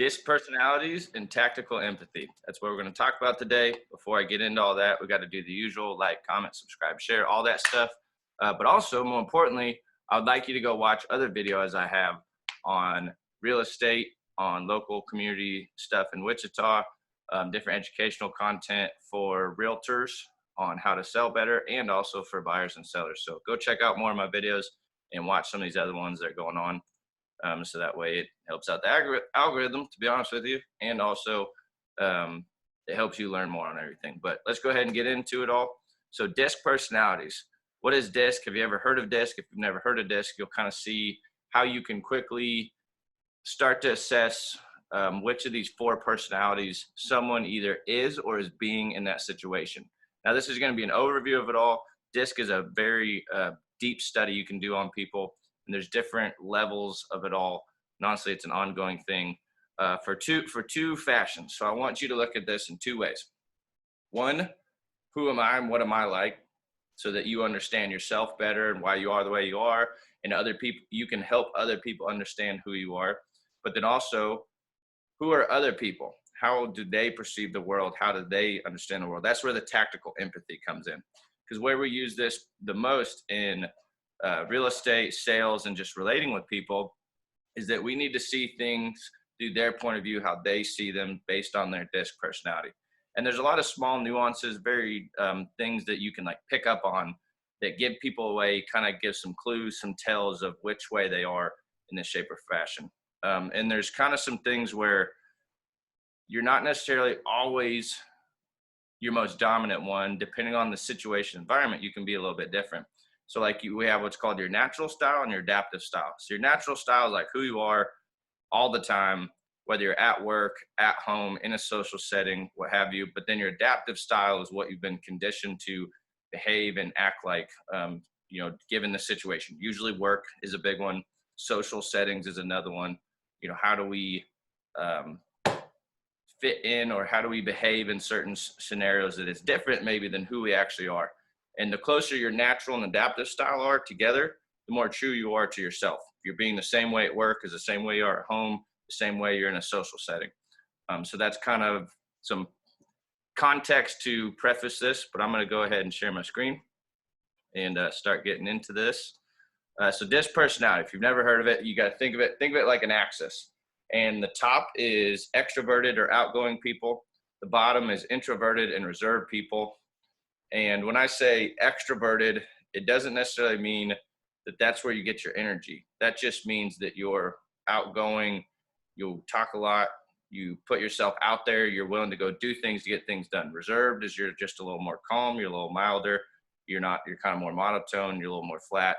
Disc personalities and tactical empathy. That's what we're going to talk about today. Before I get into all that, we got to do the usual: like, comment, subscribe, share, all that stuff. But also, more importantly, I would like you to go watch other videos I have on real estate, on local community stuff in Wichita, different educational content for realtors on how to sell better, and also for buyers and sellers. So go check out more of my videos and watch some of these other ones that are going on. So that way it helps out the algorithm, to be honest with you, and also it helps you learn more on everything. But let's go ahead and get into it all. So disc personalities. What is disc? Have you ever heard of disc? If you've never heard of disc, you'll kind of see how you can quickly start to assess which of these four personalities someone either is or is being in that situation. Now, this is going to be an overview of it all. Disc is a very deep study you can do on people. And there's different levels of it all. And honestly, it's an ongoing thing for two fashions. So I want you to look at this in two ways. One, who am I and what am I like, so that you understand yourself better and why you are the way you are, and other people, you can help other people understand who you are. But then also, who are other people? How do they perceive the world? How do they understand the world? That's where the tactical empathy comes in. Because where we use this the most in real estate, sales, and just relating with people is that we need to see things through their point of view, how they see them based on their disc personality. And there's a lot of small nuances, very things that you can like pick up on that give people away, kind of give some clues, some tells of which way they are in this shape or fashion. And there's kind of some things where you're not necessarily always your most dominant one. Depending on the situation, environment, you can be a little bit different. So like we have what's called your natural style and your adaptive style. So your natural style is like who you are all the time, whether you're at work, at home, in a social setting, what have you. But then your adaptive style is what you've been conditioned to behave and act like, given the situation. Usually work is a big one. Social settings is another one. How do we fit in, or how do we behave in certain scenarios that is different maybe than who we actually are. And the closer your natural and adaptive style are together, the more true you are to yourself. If you're being the same way at work as the same way you are at home, the same way you're in a social setting. So that's kind of some context to preface this, but I'm going to go ahead and share my screen and start getting into this. So disc personality, if you've never heard of it, you got to think of it like an axis. And the top is extroverted or outgoing people. The bottom is introverted and reserved people. And when I say extroverted, it doesn't necessarily mean that that's where you get your energy. That just means that you're outgoing, you'll talk a lot, you put yourself out there, you're willing to go do things to get things done. Reserved is you're just a little more calm, you're a little milder, you're kind of more monotone, you're a little more flat.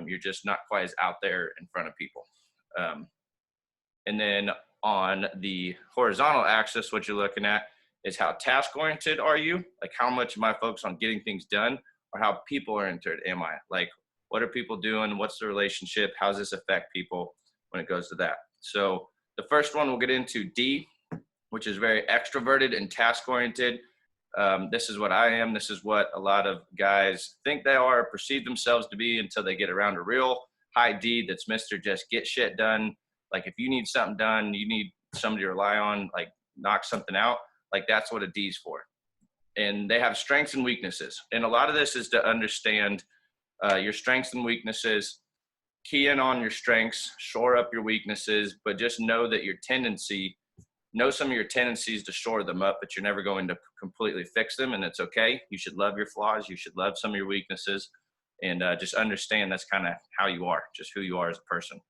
You're just not quite as out there in front of people. And then on the horizontal axis, what you're looking at is how task-oriented are you? Like how much am I focused on getting things done, or how people-oriented am I? Like what are people doing? What's the relationship? How does this affect people when it goes to that? So the first one we'll get into, D, which is very extroverted and task-oriented. This is what I am. This is what a lot of guys think they are, perceive themselves to be, until they get around a real high D that's Mr. Just get shit done. Like if you need something done, you need somebody to rely on, like knock something out. Like that's what a D's for. And they have strengths and weaknesses. And a lot of this is to understand your strengths and weaknesses, key in on your strengths, shore up your weaknesses, but just know that know some of your tendencies to shore them up, but you're never going to completely fix them. And it's okay. You should love your flaws. You should love some of your weaknesses, and just understand that's kind of how you are, just who you are as a person.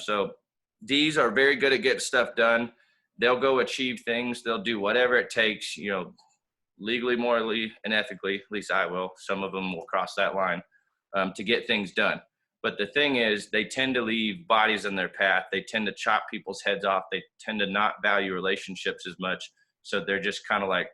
So D's are very good at getting stuff done. They'll go achieve things. They'll do whatever it takes, legally, morally, and ethically. At least I will. Some of them will cross that line to get things done. But the thing is, they tend to leave bodies in their path. They tend to chop people's heads off. They tend to not value relationships as much. So they're just kind of like,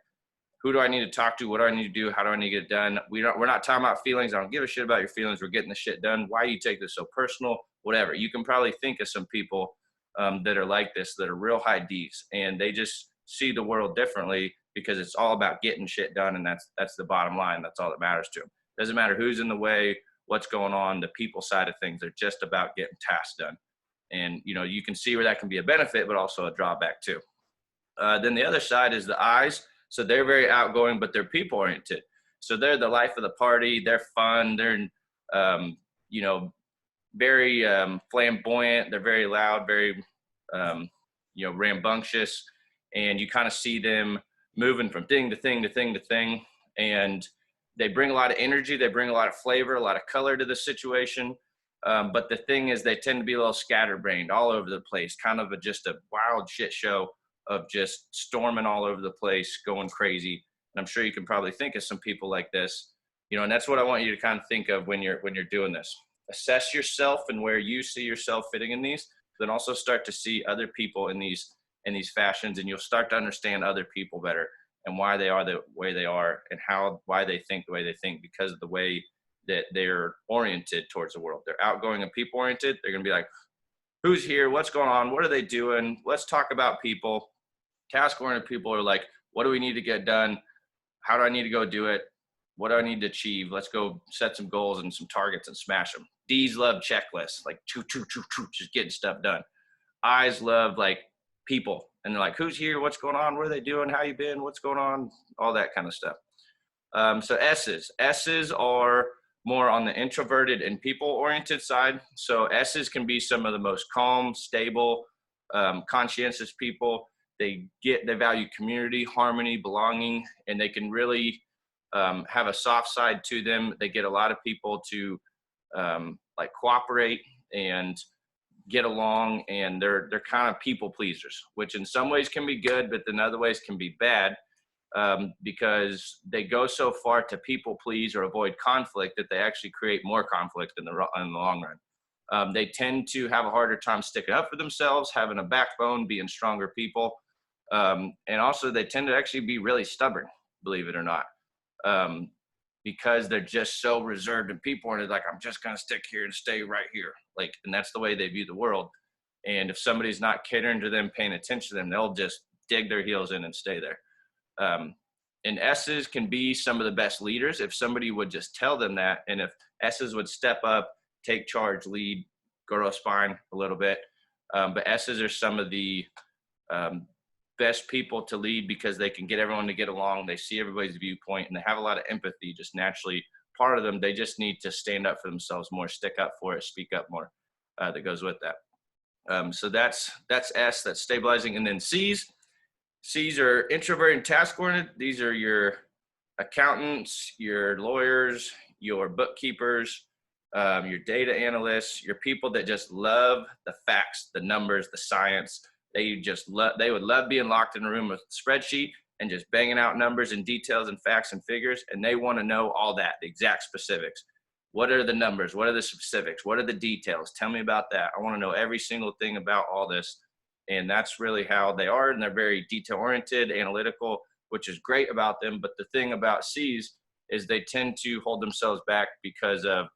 who do I need to talk to? What do I need to do? How do I need to get it done? We're not talking about feelings. I don't give a shit about your feelings. We're getting the shit done. Why you take this so personal? Whatever. You can probably think of some people that are like this, that are real high Ds, and they just see the world differently because it's all about getting shit done. And that's the bottom line. That's all that matters to them. Doesn't matter who's in the way, what's going on, the people side of things. They're just about getting tasks done. And, you know, you can see where that can be a benefit, but also a drawback too. Then the other side is the I's. So they're very outgoing, but they're people oriented. So they're the life of the party. They're fun. They're, you know, very flamboyant. They're very loud, very, you know, rambunctious. And you kind of see them moving from thing to thing to thing to thing. And they bring a lot of energy. They bring a lot of flavor, a lot of color to the situation. But the thing is, they tend to be a little scatterbrained all over the place, kind of just a wild shit show of just storming all over the place, going crazy. And I'm sure you can probably think of some people like this, you know, and that's what I want you to kind of think of when you're doing this. Assess yourself and where you see yourself fitting in these, then also start to see other people in these fashions, and you'll start to understand other people better and why they are the way they are and why they think the way they think, because of the way that they're oriented towards the world. They're outgoing and people oriented. They're going to be like, who's here? What's going on? What are they doing? Let's talk about people. Task oriented people are like, what do we need to get done? How do I need to go do it? What do I need to achieve? Let's go set some goals and some targets and smash them. D's love checklists, like just getting stuff done. I's love like people, and they're like, who's here? What's going on? What are they doing? How you been? What's going on? All that kind of stuff. So S's are more on the introverted and people-oriented side. So S's can be some of the most calm, stable, conscientious people. They value community, harmony, belonging, and they can really have a soft side to them. They get a lot of people to like cooperate and get along, and they're kind of people pleasers, which in some ways can be good, but in other ways can be bad, because they go so far to people please or avoid conflict that they actually create more conflict in the long run. They tend to have a harder time sticking up for themselves, having a backbone, being stronger people. And also they tend to actually be really stubborn, believe it or not, because they're just so reserved and people oriented, like, I'm just going to stick here and stay right here. Like, and that's the way they view the world. And if somebody's not catering to them, paying attention to them, they'll just dig their heels in and stay there. And S's can be some of the best leaders if somebody would just tell them that. And if S's would step up, take charge, lead, grow a spine a little bit. But S's are some of the best people to lead because they can get everyone to get along. They see everybody's viewpoint and they have a lot of empathy, just naturally part of them. They just need to stand up for themselves more, stick up for it, speak up more. That goes with that. So that's S, that's stabilizing. And then C's are introverted and task-oriented. These are your accountants, your lawyers, your bookkeepers, your data analysts, your people that just love the facts, the numbers, the science. They would love being locked in a room with a spreadsheet and just banging out numbers and details and facts and figures. And they want to know all that, the exact specifics. What are the numbers? What are the specifics? What are the details? Tell me about that. I want to know every single thing about all this. And that's really how they are. And they're very detail-oriented, analytical, which is great about them. But the thing about C's is they tend to hold themselves back because of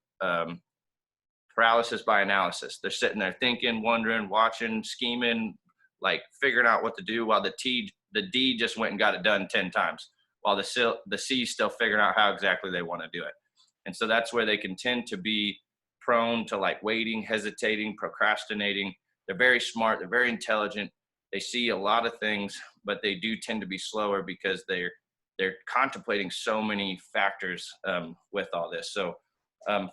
paralysis by analysis. They're sitting there thinking, wondering, watching, scheming, like figuring out what to do, while the D just went and got it done 10 times, while the C is still figuring out how exactly they want to do it. And so that's where they can tend to be prone to like waiting, hesitating, procrastinating. They're very smart. They're very intelligent. They see a lot of things, but they do tend to be slower because they're contemplating so many factors with all this. So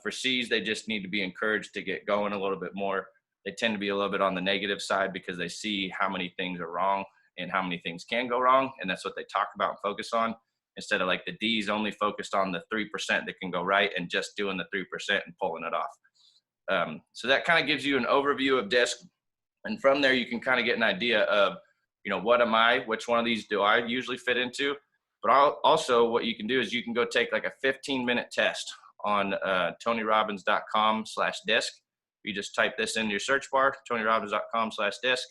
for C's, they just need to be encouraged to get going a little bit more. They tend to be a little bit on the negative side because they see how many things are wrong and how many things can go wrong. And that's what they talk about and focus on, instead of like the D's only focused on the 3% that can go right and just doing the 3% and pulling it off. So that kind of gives you an overview of DISC. And from there, you can kind of get an idea of, you know, what am I? Which one of these do I usually fit into? But also what you can do is you can go take like a 15-minute test on tonyrobbins.com/DISC. You just type this into your search bar, tonyrobbins.com/DISC.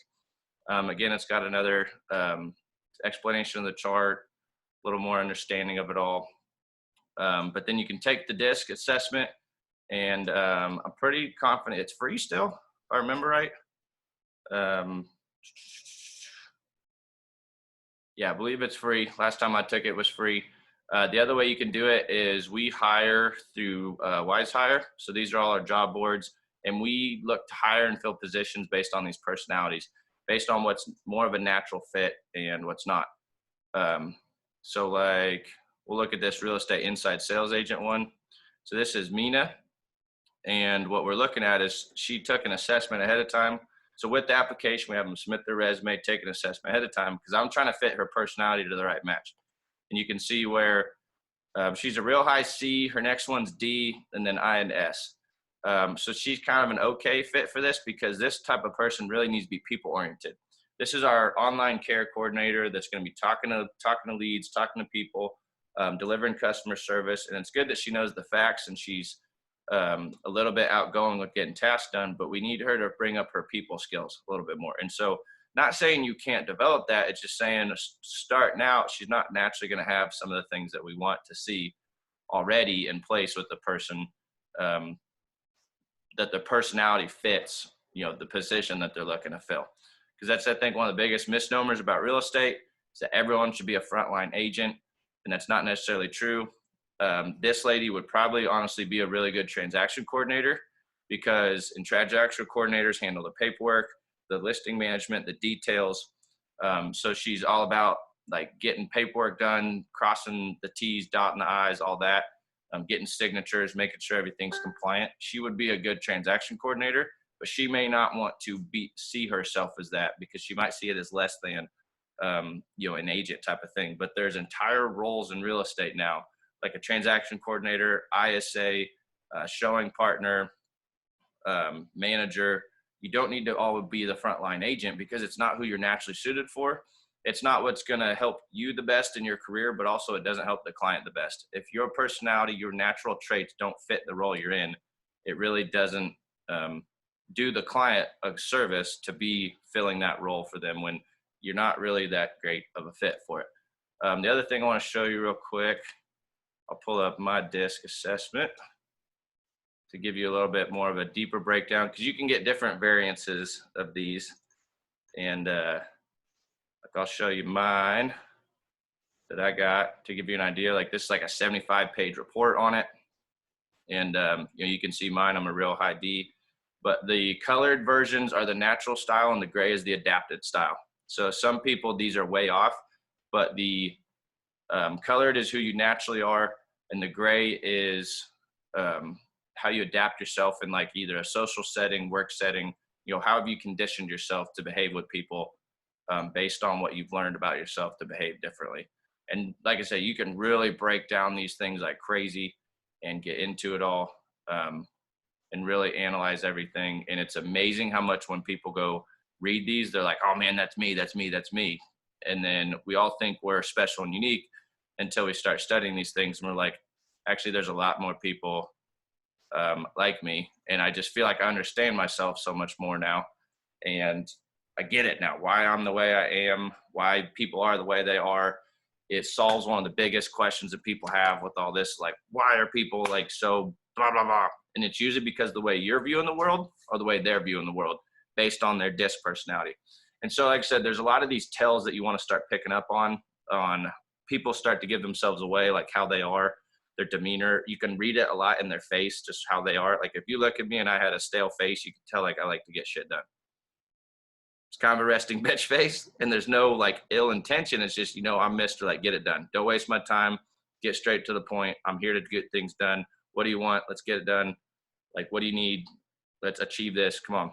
Again, it's got another explanation of the chart, a little more understanding of it all. But then you can take the DISC assessment, and I'm pretty confident it's free still, if I remember right. Yeah, I believe it's free. Last time I took it was free. The other way you can do it is we hire through Wise Hire. So these are all our job boards. And we look to hire and fill positions based on these personalities, based on what's more of a natural fit and what's not. So like, we'll look at this real estate inside sales agent one. So this is Mina. And what we're looking at is she took an assessment ahead of time. So with the application, we have them submit their resume, take an assessment ahead of time, because I'm trying to fit her personality to the right match. And you can see where she's a real high C, her next one's D, and then I and S. So she's kind of an okay fit for this, because this type of person really needs to be people oriented. This is our online care coordinator that's going to be talking to leads, talking to people, delivering customer service. And it's good that she knows the facts and she's a little bit outgoing with getting tasks done, but we need her to bring up her people skills a little bit more. And so, not saying you can't develop that, it's just saying starting out, she's not naturally going to have some of the things that we want to see already in place with the person, that the personality fits, the position that they're looking to fill. Because that's, I think, one of the biggest misnomers about real estate is that everyone should be a frontline agent, and that's not necessarily true. This lady would probably honestly be a really good transaction coordinator, because transaction coordinators handle the paperwork, the listing management, the details. So she's all about like getting paperwork done, crossing the T's, dotting the I's, all that, getting signatures, making sure everything's compliant. She would be a good transaction coordinator, but she may not want to see herself as that, because she might see it as less than, an agent type of thing. But there's entire roles in real estate now, like a transaction coordinator, ISA, showing partner, manager. You don't need to all be the frontline agent, because it's not who you're naturally suited for. It's not what's going to help you the best in your career, but also it doesn't help the client the best. If your personality, your natural traits don't fit the role you're in, it really doesn't do the client a service to be filling that role for them when you're not really that great of a fit for it. The other thing I want to show you real quick, I'll pull up my DISC assessment to give you a little bit more of a deeper breakdown, because you can get different variances of these. And I'll show you mine that I got to give you an idea. Like, this is like a 75-page report on it. And you can see mine, I'm a real high D. But the colored versions are the natural style, and the gray is the adapted style. So some people, these are way off, but the colored is who you naturally are, and the gray is how you adapt yourself in like either a social setting, work setting. How have you conditioned yourself to behave with people based on what you've learned about yourself to behave differently. And like I say, you can really break down these things like crazy and get into it all and really analyze everything. And it's amazing how much when people go read these, they're like, oh man, that's me, that's me, that's me. And then we all think we're special and unique until we start studying these things. And we're like, actually, there's a lot more people like me. And I just feel like I understand myself so much more now. And I get it now, why I'm the way I am, why people are the way they are. It solves one of the biggest questions that people have with all this, like, why are people like so blah, blah, blah. And it's usually because the way you're viewing the world or the way they're viewing the world based on their DISC personality. And so, like I said, there's a lot of these tells that you want to start picking up on people start to give themselves away, like how they are, their demeanor. You can read it a lot in their face, just how they are. Like if you look at me and I had a stale face, you can tell like I like to get shit done. It's kind of a resting bitch face, and there's no like ill intention. It's just, I'm Mr. like, get it done. Don't waste my time. Get straight to the point. I'm here to get things done. What do you want? Let's get it done. Like, what do you need? Let's achieve this. Come on.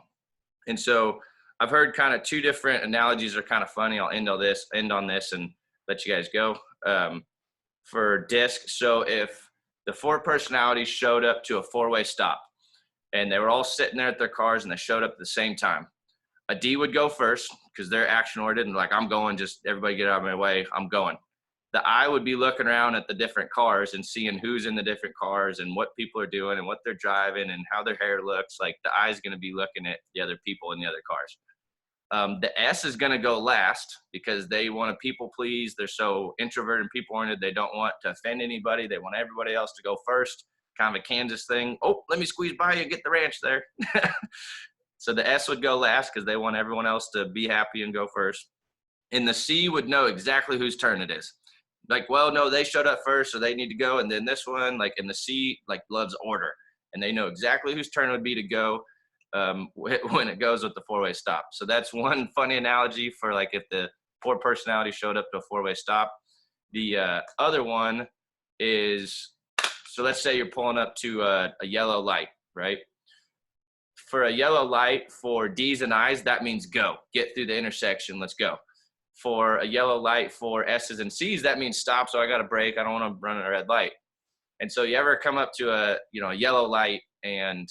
And so I've heard kind of two different analogies are kind of funny. I'll end on this and let you guys go. For DISC, so if the four personalities showed up to a four-way stop and they were all sitting there at their cars and they showed up at the same time, a D would go first because they're action-oriented and like, I'm going, just everybody get out of my way, I'm going. The I would be looking around at the different cars and seeing who's in the different cars and what people are doing and what they're driving and how their hair looks. Like the I is going to be looking at the other people in the other cars. The S is going to go last because they want to people please. They're so introverted and people oriented. They don't want to offend anybody. They want everybody else to go first. Kind of a Kansas thing. Oh, let me squeeze by you and get the ranch there. So the S would go last because they want everyone else to be happy and go first. And the C would know exactly whose turn it is. Like, well, no, they showed up first, so they need to go. And then this one, like, and the C, like, loves order. And they know exactly whose turn it would be to go. when it goes with the four-way stop. So that's one funny analogy for like if the poor personality showed up to a four-way stop. The other one is, so let's say you're pulling up to a yellow light, right? For a yellow light for D's and I's, that means go, get through the intersection, let's go. For a yellow light for S's and C's, that means stop, so I got to brake, I don't want to run a red light. And so you ever come up to a yellow light and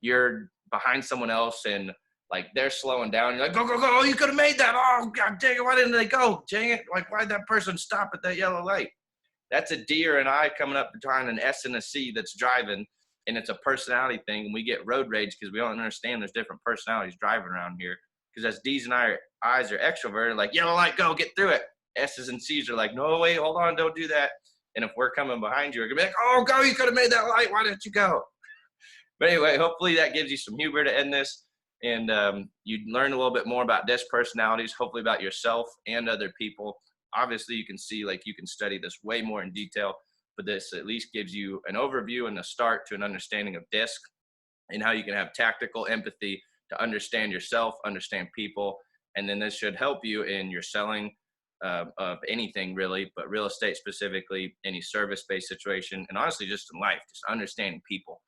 you're behind someone else and like they're slowing down, you're like, go, go, go, oh, you could have made that, oh god dang it, why didn't they go, dang it, like why'd that person stop at that yellow light? That's a D or an I coming up behind an S and a C that's driving, and it's a personality thing, and we get road rage because we don't understand there's different personalities driving around here. Because as D's and I's are extroverted, like yellow light, go, get through it. S's and C's are like, no, wait, hold on, don't do that. And if we're coming behind you, we're gonna be like, oh, go, you could have made that light, why didn't you go? But anyway, hopefully that gives you some humor to end this, and you learn a little bit more about disc personalities, hopefully about yourself and other people. Obviously, you can see, like, you can study this way more in detail, but this at least gives you an overview and a start to an understanding of disc and how you can have tactical empathy to understand yourself, understand people, and then this should help you in your selling of anything really, but real estate specifically, any service-based situation, and honestly just in life, just understanding people.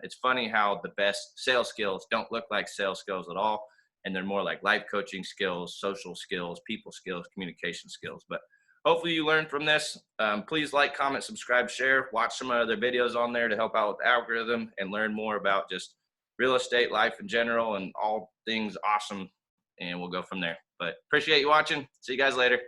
It's funny how the best sales skills don't look like sales skills at all, and they're more like life coaching skills, social skills, people skills, communication skills. But hopefully you learned from this. Please like, comment, subscribe, share, watch some other videos on there to help out with the algorithm and learn more about just real estate, life in general, and all things awesome, and we'll go from there. But appreciate you watching. See you guys later.